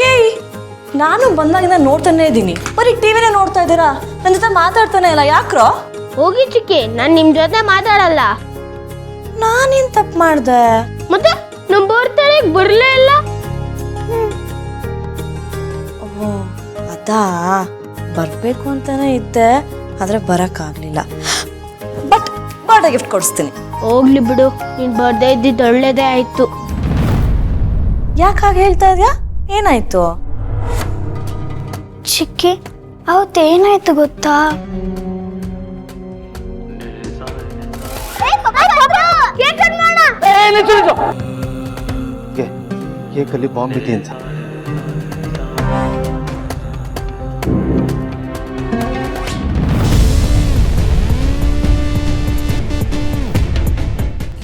ಏಯ್, ನಾನು ಬಂದಾಗಿಂದ ನೋಡ್ತಾನೆ ಇದ್ದೀನಿ. ಬರೀ ಟಿವಿನೇ ನೋಡ್ತಾ ಇದ್ದೀರಾ, ನನ್ನ ಜೊತೆ ಮಾತಾಡ್ತಾನೆ ಇಲ್ಲ. ಯಾಕ್ರೋ? ಹೋಗಿ ಚಿಕ್ಕಿ, ನಾನು ನಿಮ್ ಜೊತೆ ಮಾತಾಡಲ್ಲ. ನಾನೇನ್ ತಪ್ಪು ಮಾಡ್ದೆ? ಮತ್ತೆ ನಮ್ ಬರ್ತಡೆಗೆ ಬರ್ಲೇ ಇಲ್ಲ. ಓ ಅದಾ, ಬರ್ಬೇಕು ಅಂತಾನೆ ಇದ್ದೆ, ಆದ್ರೆ ಬರಕ್ಕಾಗ್ಲಿಲ್ಲ. ಬಟ್ ಬರ್ಡೇ ಗಿಫ್ಟ್ ಕೊಡಿಸ್ತೀನಿ. ಹೋಗ್ಲಿ ಬಿಡು, ನೀನ್ ಬರ್ದೇ ಇದ್ದಿದ್ದು ಒಳ್ಳೇದೇ ಆಯ್ತು. ಯಾಕೆ ಹಾಗೆ ಹೇಳ್ತಾ ಇದ್ಯಾ? ಏನಾಯ್ತು? ಚಿಕ್ಕಿ, ಅವತ್ತೇನಾಯ್ತು ಗೊತ್ತಾ? ಕೇಕಲ್ಲಿ ಬಾಂಬ್ ಬಿಟ್ಟಿ ಅಂತ.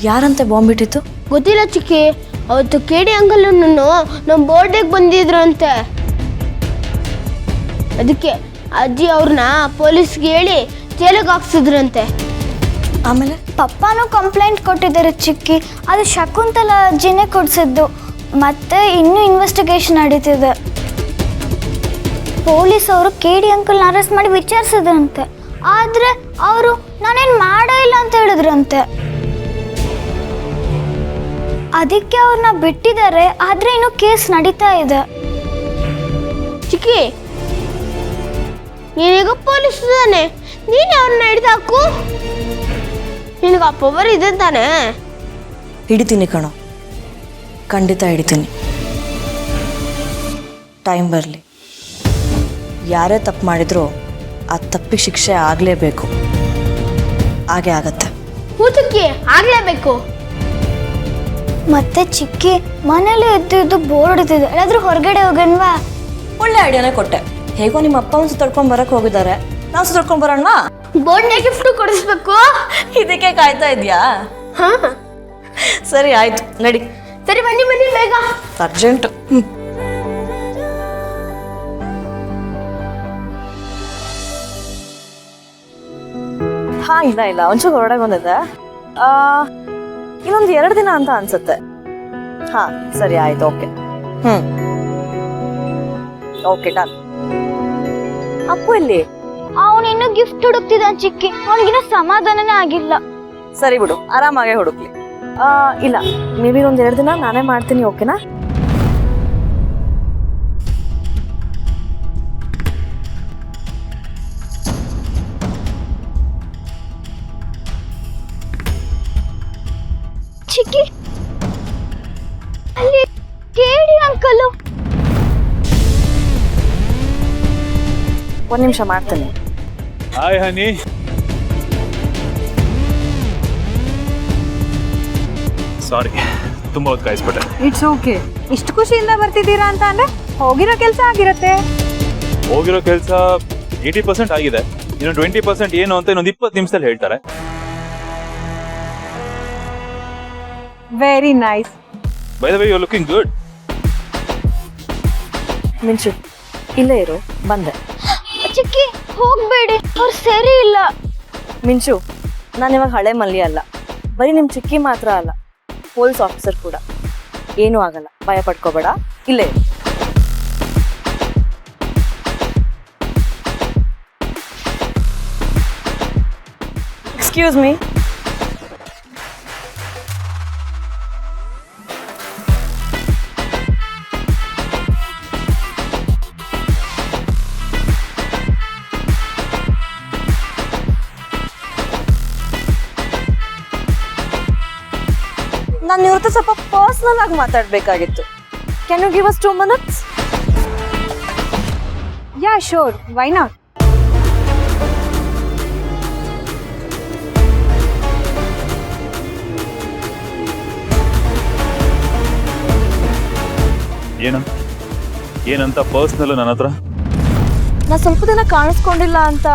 ಯಾರಂತೆ ಬಾಂಬ್ ಇಟ್ಟಿತ್ತು? ಗೊತ್ತಿಲ್ಲ ಚಿಕ್ಕಿ, ಅವತ್ತು ಕೇಡಿ ಅಂಕಲ್ ನಮ್ಮ ಬರ್ಡೇಗೆ ಬಂದಿದ್ರಂತೆ. ಅದಕ್ಕೆ ಅಜ್ಜಿ ಅವ್ರನ್ನ ಪೊಲೀಸ್ಗೆ ಹೇಳಿ ಜೈಲಿಗೆ ಹಾಕ್ಸಿದ್ರಂತೆ. ಆಮೇಲೆ ಪಪ್ಪಾನು ಕಂಪ್ಲೇಂಟ್ ಕೊಟ್ಟಿದ್ದಾರೆ ಚಿಕ್ಕಿ. ಅದು ಶಕುಂತಲ ಅಜ್ಜಿನೇ ಕೊಡ್ಸಿದ್ದು. ಮತ್ತೆ ಇನ್ನೂ ಇನ್ವೆಸ್ಟಿಗೇಷನ್ ನಡೀತಿದೆ. ಪೊಲೀಸ್ ಅವರು ಕೇಡಿ ಅಂಕಲ್ನ ಅರೆಸ್ಟ್ ಮಾಡಿ ವಿಚಾರಿಸಿದ್ರಂತೆ. ಆದ್ರೆ ಅವರು ನಾನೇನು ಮಾಡೇ ಇಲ್ಲ ಅಂತ ಹೇಳಿದ್ರಂತೆ. ಅದಕ್ಕೆ ಅವ್ರನ್ನ ಬಿಟ್ಟಿದ್ದಾರೆ. ಆದ್ರೆ ಇನ್ನು ಕೇಸ್ ನಡೀತಾ ಇದೆ. ಚಿಕ್ಕಿ, ನೀನೀಗ ಪೊಲೀಸ್ ತಾನೆ, ನೀನು ಅವ್ರನ್ನ ಹಿಡ್ದಾಕು. ನಿನಗೆ ಆ ಪವರ್ ಇದೆ ತಾನೆ? ಹಿಡಿತೀನಿ ಕಣೋ, ಖಂಡಿತ ಹಿಡಿತೀನಿ. ಟೈಮ್ ಬರಲಿ. ಯಾರೇ ತಪ್ಪು ಮಾಡಿದ್ರು ಆ ತಪ್ಪಿಗೆ ಶಿಕ್ಷೆ ಆಗಲೇಬೇಕು. ಹಾಗೆ ಆಗತ್ತೆ. ಹೂ ಚಿಕ್ಕಿ, ಆಗ್ಲೇಬೇಕು. ಮತ್ತೆ ಚಿಕ್ಕಿ, ಮನೇಲಿ ಇದ್ದು ಬೋರ್ ಹೊಡಿತಿದೆ. ಎಲ್ಲಾದ್ರೂ ಹೊರಗಡೆ ಹೋಗಣ್ವಾ? ಒಳ್ಳೆ ಐಡಿಯಾನೇ ಕೊಟ್ಟೆ. ಹೇಗೋ ನಿಮ್ಮ ಅಪ್ಪ ಒಂದು ಸುತ್ತಾಡ್ಕೊಂಡು ಬರಕ್ಕೆ ಹೋಗಿದ್ದಾರೆ, ನಾವು ಸುತ್ತಾಡ್ಕೊಂಡು ಬರೋಣ. ಬರ್ಡೇ ಗಿಫ್ಟ್ ಕೊಡಿಸ್ಬೇಕು. ಇದಕ್ಕೆ ಕಾಯ್ತಾ ಇದೆಯಾ? ಹಾ ಸರಿ ಆಯ್ತು, ನಡಿ. ಸರಿ, ಬನ್ನಿ ಬನ್ನಿ ಬೇಗ. ಅರ್ಜೆಂಟು. ಹಾ, ಇಲ್ಲ ಒಂಚೂರು ಹೊರಗಡೆ ಬಂದಿದ್ದೆ. ಇನ್ನೊಂದು 2 ದಿನ ಅಂತ ಅನ್ಸುತ್ತೆ. ಹಾ ಸರಿ ಆಯ್ತು, ಓಕೆ. Okay done. ಅಪ್ಪು ಎಲ್ಲಿ? ಅವನಿನ್ನೂ ಗಿಫ್ಟ್ ಹುಡುಕ್ತಿದ್ದಾನೆ ಚಿಕ್ಕಿ. ಅವನಿಗಿನ್ನೂ ಸಮಾಧಾನನೇ ಆಗಿಲ್ಲ. ಸರಿ ಬಿಡು, ಆರಾಮಾಗೆ ಹುಡುಕ್ಲಿ. ಇಲ್ಲ, ಮೇ ಬಿ ಒಂದು 2 ದಿನ ನಾನೇ ಮಾಡ್ತೀನಿ, ಓಕೆನಾ? ಚಿಕ್ಕಿ, ಅಲ್ಲಿ ಕೇಳಿ ಅಂಕಲು. ಒಂದು ನಿಮಿಷ ಮಾಡ್ತೀನಿ. ಹಾಯ್ ಹನಿ. ಸಾರಿ, ತುಂಬಾ ಹೊತ್ತು ಕಾಯಿಸ್ಬಿಟ್ಟೆ. It's okay. ಇಷ್ಟು ಖುಷಿಯಿಂದ ಬರ್ತಿದ್ದೀರಾ ಅಂತ ಅಂದ್ರೆ ಹೋಗಿರೋ ಕೆಲಸ ಆಗಿರತ್ತೆ. ಹೋಗಿರೋ ಕೆಲಸ 80% ಆಗಿದೆ. ಇನ್ನು 20% ಏನು ಅಂತ ಇನ್ನೊಂದು 20 ನಿಮಿಷದಲ್ಲಿ ಹೇಳ್ತಾರೆ. Very nice. By the way, you are looking good. Minchu, ಇಲ್ಲೇ ಇರು, ಬಂದೆ. ಚಿಕ್ಕಿ, ಹೋಗ್ಬೇಡಿ, ಅವ್ರು ಸರಿ ಇಲ್ಲ. ಮಿಂಚು, ನಾನು ಇವಾಗ ಹಳೆ ಮಲ್ಲಿ ಅಲ್ಲ. ಬರೀ ನಿಮ್ಮ ಚಿಕ್ಕಿ ಮಾತ್ರ ಅಲ್ಲ, ಪೊಲೀಸ್ ಆಫೀಸರ್ ಕೂಡ. ಏನೂ ಆಗಲ್ಲ, ಭಯ ಪಡ್ಕೋಬೇಡ, ಇಲ್ಲೇ ಇರು. Excuse me. ನಾನು ಇವ್ರ ಹತ್ರ ಸ್ವಲ್ಪ ಪರ್ಸನಲ್ ಆಗಿ ಮಾತಾಡಬೇಕಾಗಿತ್ತು. Can you give us 2 minutes? Yeah sure, why not? ಏನಂತ ಪರ್ಸನಲ್ ನನ್ನ ಹತ್ರ? ನಾ ಸ್ವಲ್ಪ ದಿನ ಕಾಣಿಸ್ಕೊಂಡಿಲ್ಲ ಅಂತ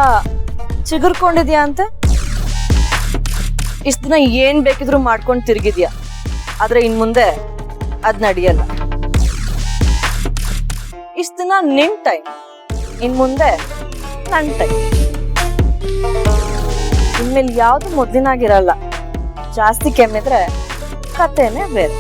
ಚಿಗುರ್ಕೊಂಡಿದ್ಯಾ ಅಂತೆ. ಇಷ್ಟು ದಿನ ಏನ್ ಬೇಕಿದ್ರು ಮಾಡ್ಕೊಂಡು ತಿರುಗಿದ್ಯಾ. ಆದ್ರೆ ಇನ್ ಮುಂದೆ ಅದ್ ನಡೆಯಲ್ಲ. ಇಷ್ಟು ದಿನ ನಿನ್ ಟೈಮ್, ಇನ್ ಮುಂದೆ ನನ್ ಟೈಮ್. ಇನ್ಮೇಲೆ ಯಾವ್ದು ಮೊದ್ಲಿನಾಗಿರಲ್ಲ. ಜಾಸ್ತಿ ಕೆಮ್ಮಿದ್ರೆ ಕಥೆನೇ ಬೇರೆ.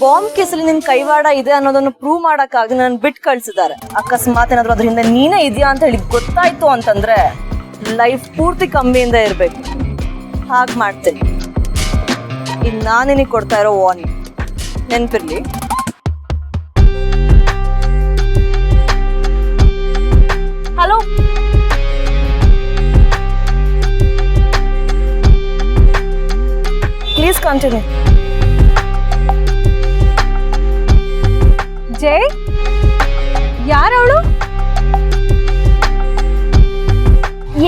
ಬಾಂಬ್ ಕೇಸಲ್ಲಿ ನಿನ್ ಕೈವಾಡ ಇದೆ ಅನ್ನೋದನ್ನು ಪ್ರೂವ್ ಮಾಡಕ್ಕಾಗಿ ನನ್ನ ಬಿಟ್ಟು ಕಳ್ಸಿದ್ದಾರೆ. ಅಕಸ್ಮಾತ್ ಏನಾದ್ರು ಅದ್ರ ಹಿಂದೆ ನೀನೇ ಇದೆಯಾ ಅಂತ ಹೇಳಿ ಗೊತ್ತಾಯ್ತು ಅಂತಂದ್ರೆ ಲೈಫ್ ಪೂರ್ತಿ ಕಂಬಿಯಿಂದ ಇರ್ಬೇಕು. ಹಾಗೆ ಮಾಡ್ತೀನಿ. ಈಗ ನಾನು ನಿನಗೆ ಕೊಡ್ತಾ ಇರೋ ವಾರ್ನಿಂಗ್ ನೆನ್ಪಿರ್ಲಿ. Hello, please continue. ಜೈ, ಯಾರವಳು?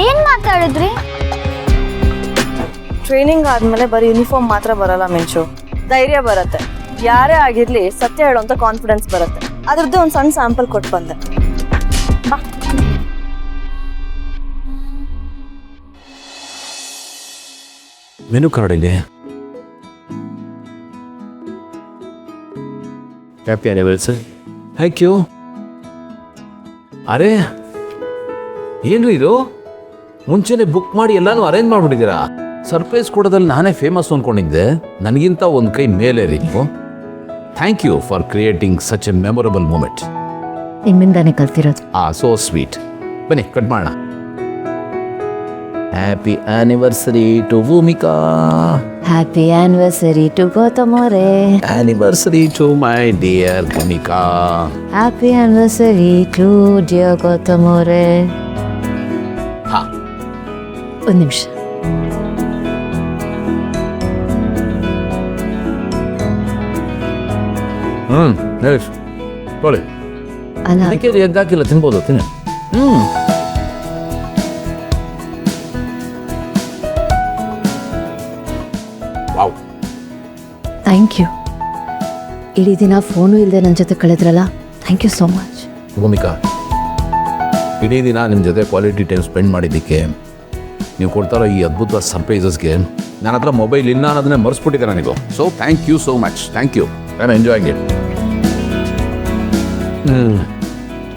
ಏನ್ ಮಾತಾಡಿದ್ರಿ? ಟ್ರೈನಿಂಗ್ ಆದ್ಮೇಲೆ ಬರೀ ಯೂನಿಫಾರ್ಮ್ ಮಾತ್ರ ಬರಲ್ಲ ಮಿಂಚು, ಧೈರ್ಯ ಬರುತ್ತೆ. ಯಾರೇ ಆಗಿರ್ಲಿ ಸತ್ಯ ಹೇಳುವಂತ ಕಾನ್ಫಿಡೆನ್ಸ್ ಬರುತ್ತೆ. ಅದ್ರದ್ದು ಒಂದು ಸಣ್ಣ ಸ್ಯಾಂಪಲ್ ಕೊಟ್ಟು ಬಂದೆ. ಬಾ. ಮೆನು ಕಾರ್ಡ್ ಇಲ್ಲಿ. Happy anniversary. Thank you. ಅರೆ ಏನು ಇದು, ಮುಂಚೆನೆ ಬುಕ್ ಮಾಡಿ ಎಲ್ಲಾನು ಅರೇಂಜ್ ಮಾಡ್ಬಿಟ್ಟಿದ್ದೀರಾ? ಸರ್ಪ್ರೈಸ್ ಕೊಡೋದಲ್ಲಿ ನಾನೇ ಫೇಮಸ್ ಅಂದ್ಕೊಂಡಿದ್ದೆ, ನನಗಿಂತ ಒಂದು ಕೈ ಮೇಲೆ ರೀ ನೀವು. Thank you for creating such a memorable moment. ನಿಮ್ಮಿಂದಾನೆ ಕಲ್ತಿರೋದು. So sweet. ಬನ್ನಿ ಕಟ್ ಮಾಡೋಣ. Happy anniversary to Bhumika. Happy anniversary to Gautam ಅವರೇ. Anniversary to my dear Bhumika. Happy anniversary to dear Gautam ಅವರೇ. ಹಾ, ಒಂದು ನಿಮಿಷ. ಹೇಳಿ ತೊಳಿ. ಅಲ್ಲ, ಅದಕ್ಕೆ ಎದ್ದಾಕಿಲ್ಲ, ತಿನ್ಬೋದು, ತಿನ್ನ. Wow, thank you. ಇಡೀ ದಿನ ಫೋನು ಇಲ್ಲದೆ ನನ್ನ ಜೊತೆ ಕಳೆದ್ರಲ್ಲ, thank you so much. Bhumika, ಇಡೀ ದಿನ ನಿಮ್ಮ ಜೊತೆ ಕ್ವಾಲಿಟಿ ಟೈಮ್ ಸ್ಪೆಂಡ್ ಮಾಡಿದ್ದಕ್ಕೆ, ನೀವು ಕೊಡ್ತಾರೋ ಈ ಅದ್ಭುತ ಸರ್ಪ್ರೈಸಸ್ಗೆ ನನ್ನ ಹತ್ರ ಮೊಬೈಲ್ ಇಲ್ಲ ಅನ್ನೋದನ್ನೇ ಮರೆಸ್ಬಿಟ್ಟಿದ್ದೆ ನನಗೂ. So thank you so much. Thank you. I am enjoying it.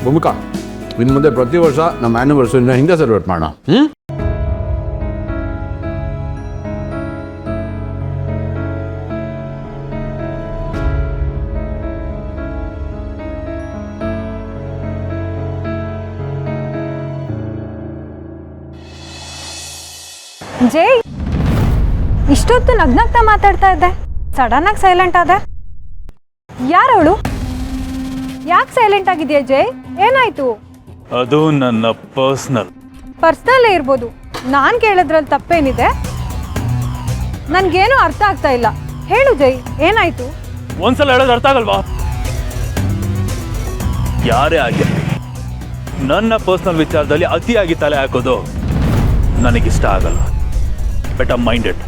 Bhoomika, ಇನ್ನು ಮುಂದೆ ಪ್ರತಿ ವರ್ಷ ನಮ್ಮ ಆ್ಯನಿವರ್ಸರಿನ ಹಿಂಗೆ ಸೆಲೆಬ್ರೇಟ್ ಮಾಡೋಣ. ಜೈ, ಇಷ್ಟೊತ್ತು ನಗ್ನಗ್ತಾ ಮಾತಾಡ್ತಾ ಇದ್ದೆ, ಸಡನ್ ಆಗಿ ಸೈಲೆಂಟ್ ಆದೆ. ಯಾರವಳು? ಯಾಕೆ ಸೈಲೆಂಟ್ ಆಗಿದೆಯಾ ಜೈ? ಏನಾಯ್ತು? ಅದು ನನ್ನ ಪರ್ಸ್ನಲ್ಲೇ ಇರ್ಬೋದು, ನಾನು ಕೇಳಿದ್ರಲ್ಲಿ ತಪ್ಪೇನಿದೆ? ನನ್ಗೇನು ಅರ್ಥ ಆಗ್ತಾ ಇಲ್ಲ. ಹೇಳು ಜೈ, ಏನಾಯ್ತು? ಒಂದ್ಸಲ ಹೇಳೋದು ಅರ್ಥ ಆಗಲ್ವಾ? ಯಾರೇ ಆಗಿರಲಿ, ನನ್ನ ಪರ್ಸನಲ್ ವಿಚಾರದಲ್ಲಿ ಅತಿಯಾಗಿ ತಲೆ ಹಾಕೋದು ನನಗಿಷ್ಟ ಆಗಲ್ಲ. Better minded.